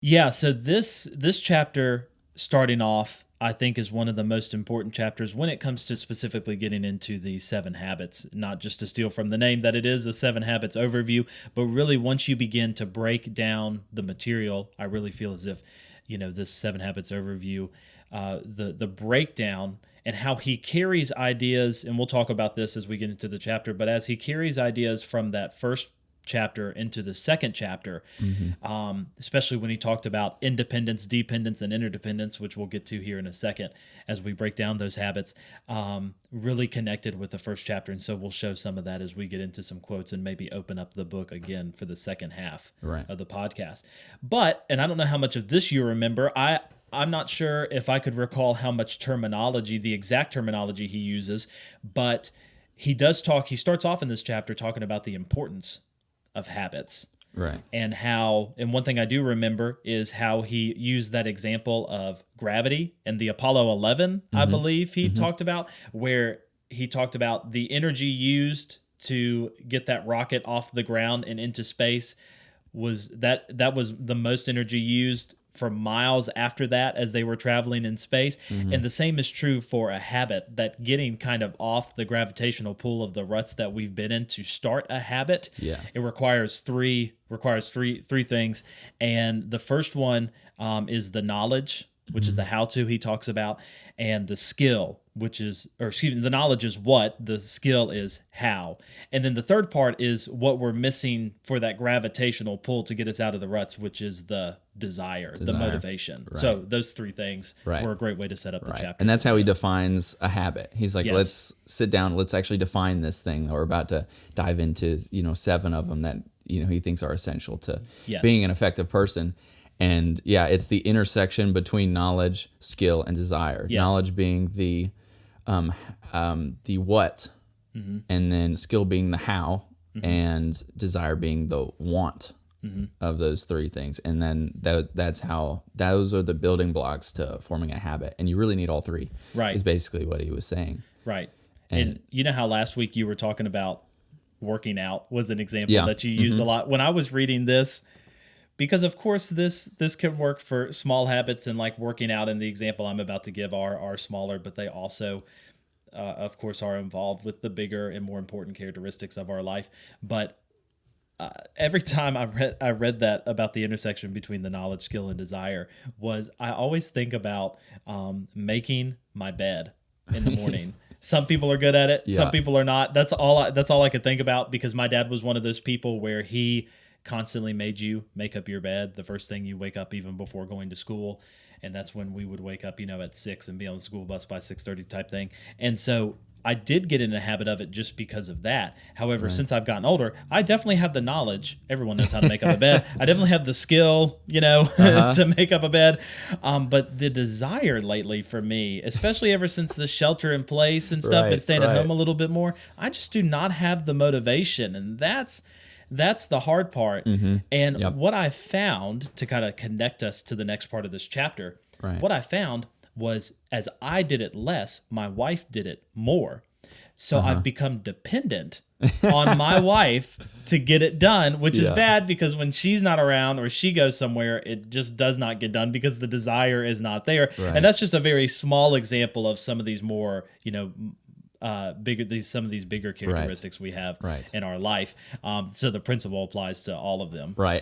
Yeah, so this chapter starting off, I think, is one of the most important chapters when it comes to specifically getting into the seven habits, not just to steal from the name that it is a seven habits overview, but really once you begin to break down the material, I really feel as if, this seven habits overview, the breakdown and how he carries ideas, and we'll talk about this as we get into the chapter, but as he carries ideas from that first chapter into the second chapter, especially when he talked about independence, dependence, and interdependence, which we'll get to here in a second as we break down those habits, really connected with the first chapter. And so we'll show some of that as we get into some quotes and maybe open up the book again for the second half of the podcast. But, and I don't know how much of this you remember, I'm not sure if I could recall how much terminology, the exact terminology he uses, but he starts off in this chapter talking about the importance of habits. Right. And one thing I do remember is how he used that example of gravity and the Apollo 11, I believe he talked about, where he talked about the energy used to get that rocket off the ground and into space was the most energy used for miles after that as they were traveling in space. And the same is true for a habit, that getting kind of off the gravitational pull of the ruts that we've been in to start a habit. Yeah. It requires three things. And the first one is the knowledge, which is the how-to he talks about, and the skill, the knowledge is what, the skill is how. And then the third part is what we're missing for that gravitational pull to get us out of the ruts, which is the desire. The motivation. Right. So those three things were a great way to set up the chapter. And that's how he defines a habit. He's like, Yes. let's sit down, let's actually define this thing that we're about to dive into, 7 of them that, he thinks are essential to being an effective person. And it's the intersection between knowledge, skill, and desire. Yes. Knowledge being the what, and then skill being the how, and desire being the want of those three things. And then those are the building blocks to forming a habit. And you really need all three. Right. Is basically what he was saying. Right. And you know how last week you were talking about working out was an example that you used a lot. When I was reading this, because of course this can work for small habits, and like working out, and the example I'm about to give are smaller, but they also, of course, are involved with the bigger and more important characteristics of our life. But every time I read that about the intersection between the knowledge, skill, and desire, I always think about making my bed in the morning. Some people are good at it. Some people are not. That's all I could think about, because my dad was one of those people where he constantly made you make up your bed the first thing you wake up, even before going to school. And that's when we would wake up, at 6 and be on the school bus by 6:30 type thing. And so I did get in a habit of it just because of that. However, since I've gotten older, I definitely have the knowledge. Everyone knows how to make up a bed. I definitely have the skill, to make up a bed. But the desire lately for me, especially ever since the shelter in place and stuff, and staying at home a little bit more, I just do not have the motivation. And that's the hard part. And what I found, to kind of connect us to the next part of this chapter, what I found was, as I did it less, my wife did it more. So I've become dependent on my wife to get it done, which is bad, because when she's not around or she goes somewhere, it just does not get done because the desire is not there. And that's just a very small example of some of these more, some of these bigger characteristics we have in our life. So the principle applies to all of them. Right.